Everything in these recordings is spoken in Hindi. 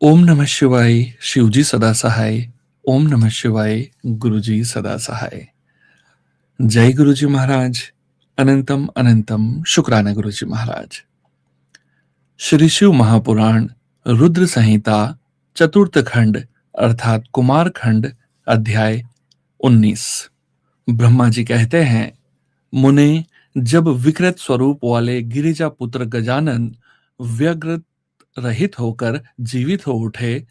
ओम नमः शिवाय, शिवजी सदा सहाय। ओम नमः शिवाय, गुरुजी सदा सहाय। जय गुरुजी महाराज। अनंतम अनंतम शुक्राना गुरुजी महाराज। श्री शिव महापुराण रुद्र संहिता चतुर्थ खंड अर्थात कुमार खंड अध्याय 19। ब्रह्मा जी कहते हैं, मुने, जब विकृत स्वरूप वाले गिरिजा पुत्र गजानन व्यग्र रहित होकर जीवित हो उठे,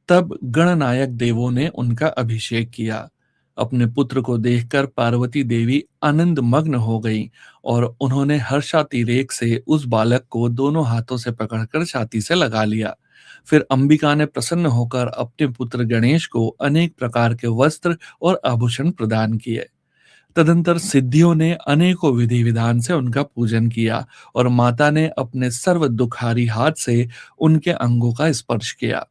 तब गणनायक देवों ने उनका अभिषेक किया। अपने पुत्र को देखकर पार्वती देवी आनंद मग्न हो गई और उन्होंने हर्षातिरेक से उस बालक को दोनों हाथों से पकड़कर छाती से लगा लिया। फिर अंबिका ने प्रसन्न होकर अपने पुत्र गणेश को अनेक प्रकार के वस्त्र और आभूषण प्रदान किए। तदंतर सिद्धियों ने अनेकों विधि विधान से उनका पूजन किया और माता ने अपने सर्व दुखारी हाथ से उनके अंगों का स्पर्श किया।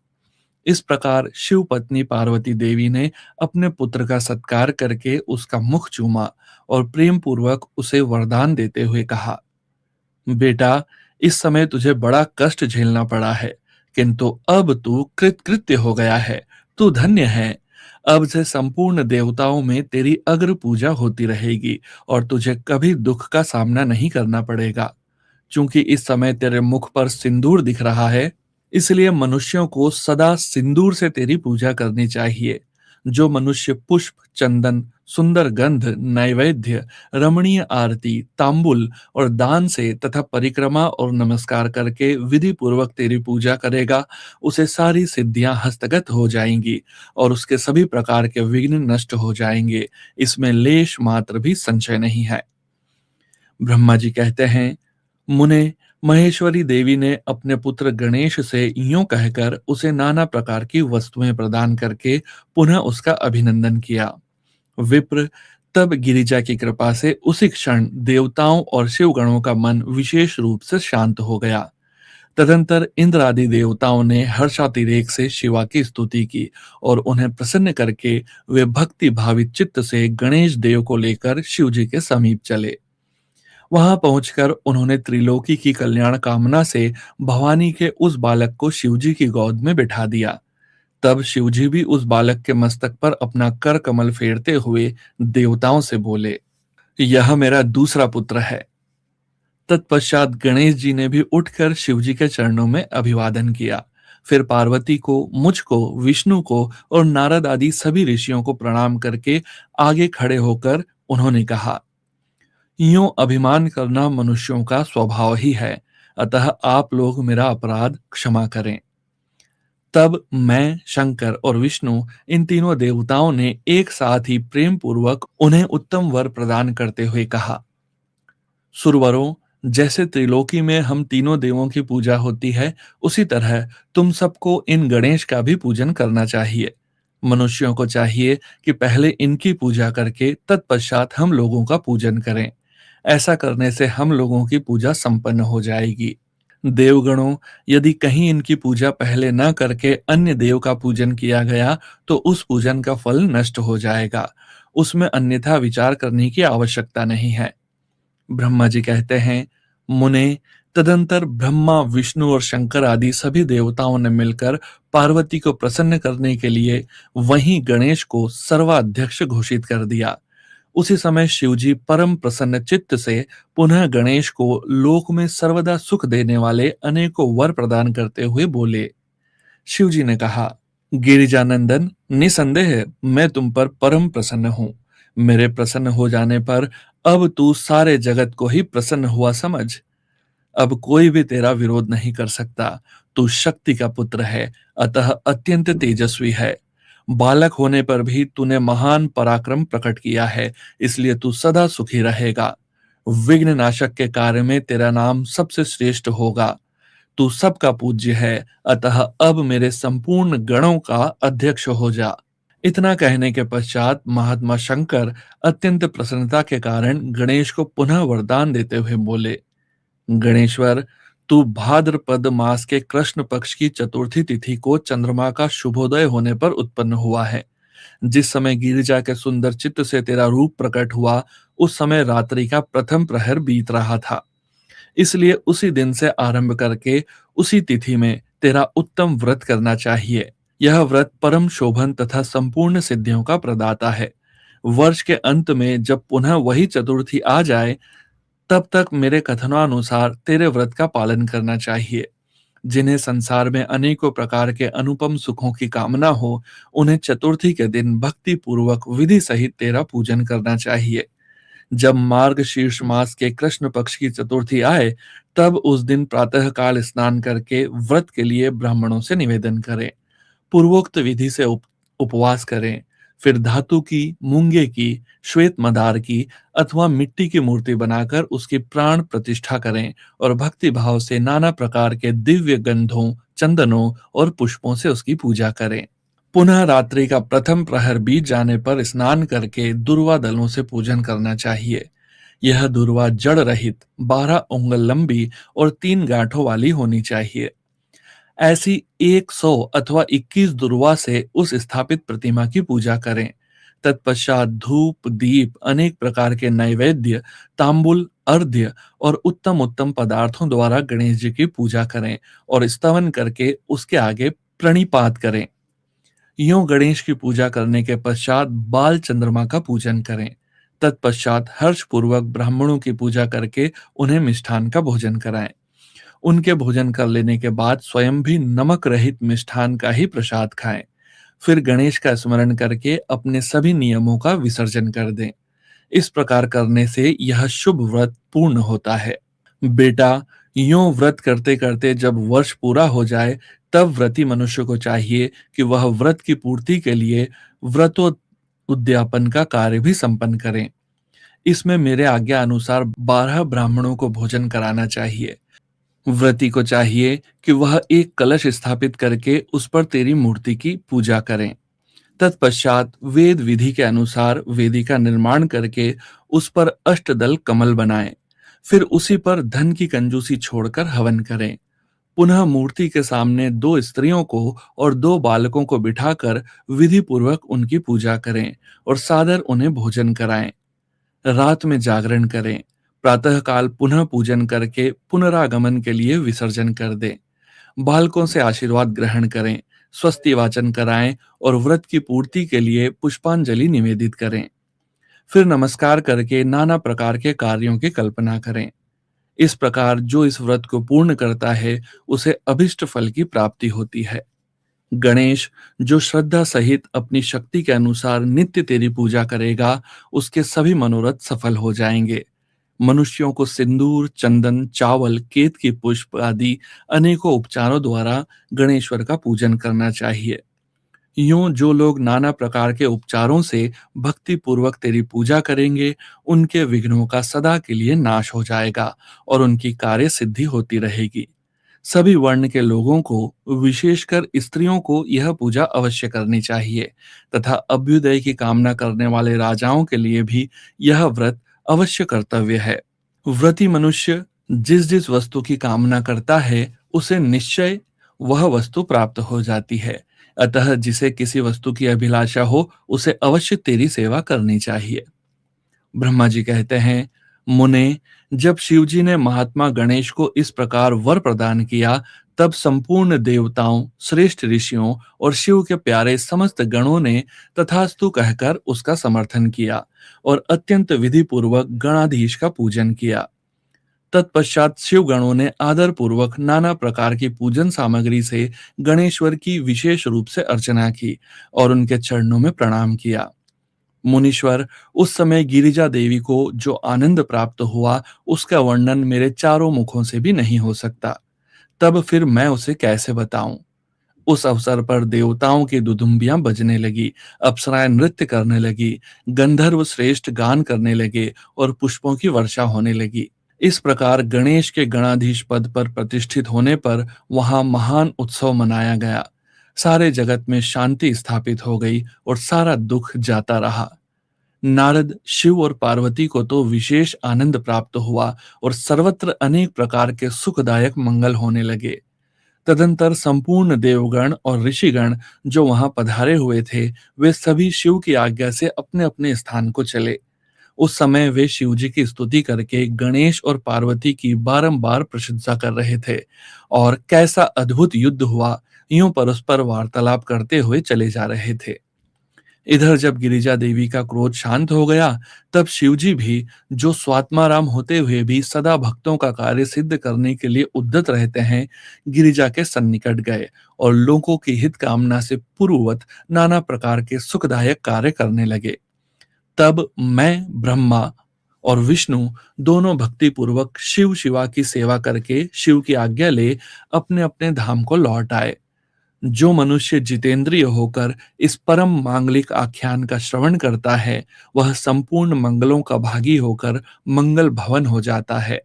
इस प्रकार शिव पत्नी पार्वती देवी ने अपने पुत्र का सत्कार करके उसका मुख चूमा और प्रेम पूर्वक उसे वरदान देते हुए कहा, बेटा, इस समय तुझे बड़ा कष्ट झेलना पड़ा है, किंतु अब तू कृतकृत्य हो गया है। तू धन्य है। अब से संपूर्ण देवताओं में तेरी अग्र पूजा होती रहेगी और तुझे कभी दुख का सामना नहीं करना पड़ेगा। चूंकि इस समय तेरे मुख पर सिंदूर दिख रहा है, इसलिए मनुष्यों को सदा सिंदूर से तेरी पूजा करनी चाहिए। जो मनुष्य पुष्प, चंदन, सुंदर गंध, नैवेद्य, रमणीय आरती, तांबुल और दान से तथा परिक्रमा और नमस्कार करके विधि पूर्वक तेरी पूजा करेगा, उसे सारी सिद्धियां हस्तगत हो जाएंगी और उसके सभी प्रकार के विघ्न नष्ट हो जाएंगे। इसमें लेश मात्र भी संशय नहीं है। ब्रह्मा जी कहते हैं, मुने, महेश्वरी देवी ने अपने पुत्र गणेश से यूं कहकर उसे नाना प्रकार की वस्तुएं प्रदान करके पुनः उसका अभिनंदन किया। विप्र, तब गिरिजा की कृपा से उसी क्षण देवताओं और शिवगणों का मन विशेष रूप से शांत हो गया। तदंतर इंद्र आदि देवताओं ने हर्षातिरेक से शिवा की स्तुति की और उन्हें प्रसन्न करके वे भक्ति भावित चित्त से गणेश देव को लेकर शिव जी के समीप चले। वहां पहुंचकर उन्होंने त्रिलोकी की कल्याण कामना से भवानी के उस बालक को शिवजी की गोद में बिठा दिया। तब शिवजी भी उस बालक के मस्तक पर अपना कर कमल फेरते हुए देवताओं से बोले, यह मेरा दूसरा पुत्र है। तत्पश्चात गणेश जी ने भी उठकर शिवजी के चरणों में अभिवादन किया। फिर पार्वती को, मुझको, विष्णु को और नारद आदि सभी ऋषियों को प्रणाम करके आगे खड़े होकर उन्होंने कहा, यूं अभिमान करना मनुष्यों का स्वभाव ही है, अतः आप लोग मेरा अपराध क्षमा करें। तब मैं, शंकर और विष्णु, इन तीनों देवताओं ने एक साथ ही प्रेम पूर्वक उन्हें उत्तम वर प्रदान करते हुए कहा, सुरवरों, जैसे त्रिलोकी में हम तीनों देवों की पूजा होती है, उसी तरह तुम सबको इन गणेश का भी पूजन करना चाहिए। मनुष्यों को चाहिए कि पहले इनकी पूजा करके तत्पश्चात हम लोगों का पूजन करें। ऐसा करने से हम लोगों की पूजा संपन्न हो जाएगी। देवगणों, यदि कहीं इनकी पूजा पहले न करके अन्य देव का पूजन किया गया, तो उस पूजन का फल नष्ट हो जाएगा। उसमें अन्यथा विचार करने की आवश्यकता नहीं है। ब्रह्मा जी कहते हैं, मुने, तदंतर ब्रह्मा, विष्णु और शंकर आदि सभी देवताओं ने मिलकर पार्वती को प्रसन्न करने के लिए वहीं गणेश को सर्वाध्यक्ष घोषित कर दिया। उसी समय शिवजी परम प्रसन्न चित्त से पुनः गणेश को लोक में सर्वदा सुख देने वाले अनेकों वर प्रदान करते हुए बोले। शिवजी ने कहा, गिरिजानंदन, निसंदेह मैं तुम पर परम प्रसन्न हूं। मेरे प्रसन्न हो जाने पर अब तू सारे जगत को ही प्रसन्न हुआ समझ। अब कोई भी तेरा विरोध नहीं कर सकता। तू शक्ति का पुत्र है, अतः अत्यंत तेजस्वी है। बालक होने पर भी तूने महान पराक्रम प्रकट किया है, इसलिए तू सदा सुखी रहेगा। विघ्न नाशक के कार्य में तेरा नाम सबसे श्रेष्ठ होगा। तू सबका पूज्य है, अतः अब मेरे संपूर्ण गणों का अध्यक्ष हो जा। इतना कहने के पश्चात महात्मा शंकर अत्यंत प्रसन्नता के कारण गणेश को पुनः वरदान देते हुए बोले, गणेश्वर, तू भाद्रपद मास के कृष्ण पक्ष की चतुर्थी तिथि को चंद्रमा का शुभोदय होने पर उत्पन्न हुआ है। जिस समय गिरिजा के सुंदर चित्त से तेरा रूप प्रकट हुआ, उस समय रात्रि का प्रथम प्रहर बीत रहा था। इसलिए उसी दिन से आरंभ करके उसी तिथि में तेरा उत्तम व्रत करना चाहिए। यह व्रत परम शोभन तथा संपूर्ण सिद्धियों का प्रदाता है। वर्ष के अंत में जब पुनः वही चतुर्थी आ जाए, तब तक मेरे कथनानुसार तेरे व्रत का पालन करना चाहिए। जिन्हें संसार में अनेकों प्रकार के अनुपम सुखों की कामना हो, उन्हें चतुर्थी के दिन भक्ति पूर्वक विधि सहित तेरा पूजन करना चाहिए। जब मार्ग शीर्ष मास के कृष्ण पक्ष की चतुर्थी आए, तब उस दिन प्रातःकाल स्नान करके व्रत के लिए ब्राह्मणों से निवेदन करें। पूर्वोक्त विधि से उपवास करें। फिर धातु की, मूंगे की, श्वेत मदार की अथवा मिट्टी की मूर्ति बनाकर उसकी प्राण प्रतिष्ठा करें और भक्ति भाव से नाना प्रकार के दिव्य गंधों, चंदनों और पुष्पों से उसकी पूजा करें। पुनः रात्रि का प्रथम प्रहर बीत जाने पर स्नान करके दुर्वा दलों से पूजन करना चाहिए। यह दुर्वा जड़ रहित, 12 उंगल लंबी और 3 गांठों वाली होनी चाहिए। ऐसी 100 अथवा 21 दुर्वा से उस स्थापित प्रतिमा की पूजा करें। तत्पश्चात धूप, दीप, अनेक प्रकार के नैवेद्य, तांबुल, अर्घ्य और उत्तम उत्तम पदार्थों द्वारा गणेश जी की पूजा करें और स्तवन करके उसके आगे प्रणिपात करें। यूं गणेश की पूजा करने के पश्चात बाल चंद्रमा का पूजन करें। तत्पश्चात हर्ष पूर्वक ब्राह्मणों की पूजा करके उन्हें मिष्ठान का भोजन कराएं। उनके भोजन कर लेने के बाद स्वयं भी नमक रहित मिष्ठान का ही प्रसाद खाएं। फिर गणेश का स्मरण करके अपने सभी नियमों का विसर्जन कर दें। इस प्रकार करने से यह शुभ व्रत पूर्ण होता है। बेटा, यूं व्रत करते करते जब वर्ष पूरा हो जाए, तब व्रती मनुष्य को चाहिए कि वह व्रत की पूर्ति के लिए व्रतोद्यापन का कार्य भी संपन्न करें। इसमें मेरे आज्ञा अनुसार 12 ब्राह्मणों को भोजन कराना चाहिए। व्रती को चाहिए कि वह एक कलश स्थापित करके उस पर तेरी मूर्ति की पूजा करें। तत्पश्चात वेद विधि के अनुसार वेदिका निर्माण करके उस पर अष्टदल कमल बनाएं। फिर उसी पर धन की कंजूसी छोड़कर हवन करें। पुनः मूर्ति के सामने 2 स्त्रियों को और 2 बालकों को बिठाकर विधि पूर्वक उनकी पूजा करें और सादर उन्हें भोजन कराएं। रात में जागरण करें। प्रातःकाल पुनः पूजन करके पुनरागमन के लिए विसर्जन कर दें। बालकों से आशीर्वाद ग्रहण करें, स्वस्ति वाचन कराएं और व्रत की पूर्ति के लिए पुष्पांजलि निवेदित करें। फिर नमस्कार करके नाना प्रकार के कार्यों की कल्पना करें। इस प्रकार जो इस व्रत को पूर्ण करता है, उसे अभिष्ट फल की प्राप्ति होती है। गणेश, जो श्रद्धा सहित अपनी शक्ति के अनुसार नित्य तेरी पूजा करेगा, उसके सभी मनोरथ सफल हो जाएंगे। मनुष्यों को सिंदूर, चंदन, चावल, केत की पुष्प आदि अनेकों उपचारों द्वारा गणेश्वर का पूजन करना चाहिए। यूं जो लोग नाना प्रकार के उपचारों से भक्ति पूर्वक तेरी पूजा करेंगे, उनके विघ्नों का सदा के लिए नाश हो जाएगा और उनकी कार्य सिद्धि होती रहेगी। सभी वर्ण के लोगों को, विशेषकर स्त्रियों को यह पूजा अवश्य करनी चाहिए तथा अभ्युदय की कामना करने वाले राजाओं के लिए भी यह व्रत अवश्य कर्तव्य है। व्रती मनुष्य जिस जिस वस्तु की कामना करता है, उसे निश्चय वह वस्तु प्राप्त हो जाती है। अतः जिसे किसी वस्तु की अभिलाषा हो, उसे अवश्य तेरी सेवा करनी चाहिए। ब्रह्मा जी कहते हैं, मुने, जब शिवजी ने महात्मा गणेश को इस प्रकार वर प्रदान किया, तब संपूर्ण देवताओं, श्रेष्ठ ऋषियों और शिव के प्यारे समस्त गणों ने तथास्तु कहकर उसका समर्थन किया और अत्यंत विधि पूर्वक गणाधीश का पूजन किया। तत्पश्चात शिव गणों ने आदर पूर्वक नाना प्रकार की पूजन सामग्री से गणेश्वर की विशेष रूप से अर्चना की और उनके चरणों में प्रणाम किया। मुनीश्वर, उस समय गिरिजा देवी को जो आनंद प्राप्त हुआ, उसका वर्णन मेरे चारों मुखों से भी नहीं हो सकता। तब फिर मैं उसे कैसे बताऊं? उस अवसर पर देवताओं की दुदुम्बियां बजने लगी, अप्सराएं नृत्य करने लगी, गंधर्व श्रेष्ठ गान करने लगे और पुष्पों की वर्षा होने लगी। इस प्रकार गणेश के गणाधीश पद पर प्रतिष्ठित होने पर वहां महान उत्सव मनाया गया। सारे जगत में शांति स्थापित हो गई और सारा दुख जाता रहा। नारद, शिव और पार्वती को तो विशेष आनंद प्राप्त हुआ और सर्वत्र अनेक प्रकार के सुखदायक मंगल होने लगे। तदंतर संपूर्ण देवगण और ऋषिगण जो वहां पधारे हुए थे, वे सभी शिव की आज्ञा से अपने अपने स्थान को चले। उस समय वे शिव जी की स्तुति करके गणेश और पार्वती की बारंबार प्रशंसा कर रहे थे और कैसा अद्भुत युद्ध हुआ, यूं परस्पर वार्तालाप करते हुए चले जा रहे थे। इधर जब गिरिजा देवी का क्रोध शांत हो गया, तब शिवजी भी, जो स्वात्माराम होते हुए भी सदा भक्तों का कार्य सिद्ध करने के लिए उद्यत रहते हैं, गिरिजा के सन्निकट गए और लोगों की हित कामना से पूर्ववत नाना प्रकार के सुखदायक कार्य करने लगे। तब मैं, ब्रह्मा और विष्णु दोनों भक्ति पूर्वक शिव शिवा की सेवा करके शिव की आज्ञा ले अपने अपने धाम को लौट आए। जो मनुष्य जितेंद्रिय होकर इस परम मांगलिक आख्यान का श्रवण करता है, वह संपूर्ण मंगलों का भागी होकर मंगल भवन हो जाता है।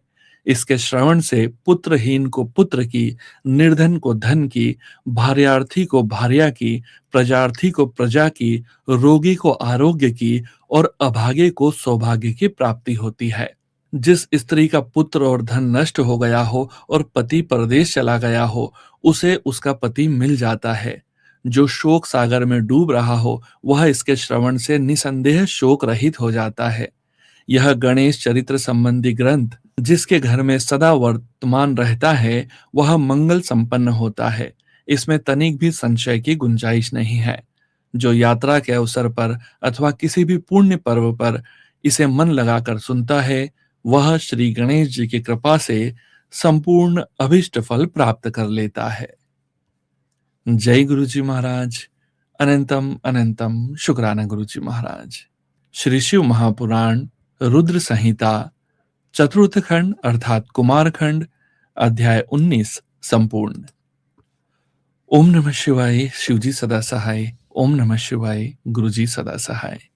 इसके श्रवण से पुत्रहीन को पुत्र की, निर्धन को धन की, भार्यार्थी को भार्या की, प्रजार्थी को प्रजा की, रोगी को आरोग्य की और अभागे को सौभाग्य की प्राप्ति होती है। जिस स्त्री का पुत्र और धन नष्ट हो गया हो और पति परदेश चला गया हो, उसे उसका पति मिल जाता है। जो शोक सागर में डूब रहा हो, वह इसके श्रवण से निसंदेह शोक रहित हो जाता है। यह गणेश चरित्र संबंधी ग्रंथ जिसके घर में सदा वर्तमान रहता है, वह मंगल संपन्न होता है। इसमें तनिक भी संशय की गुंजाइश नहीं है। जो यात्रा के अवसर पर अथवा किसी भी पुण्य पर्व पर इसे मन लगाकर सुनता है, वह श्री गणेश जी की कृपा से संपूर्ण अभिष्ट फल प्राप्त कर लेता है। जय गुरु जी महाराज। अनंतम अनंतम शुक्राना गुरु जी महाराज। श्री शिव महापुराण रुद्र संहिता चतुर्थ खंड अर्थात कुमार खंड अध्याय 19 संपूर्ण। ओम नमः शिवाय। शिवजी सदा सहाय। ओम नमः शिवाय। गुरुजी सदा सहाय।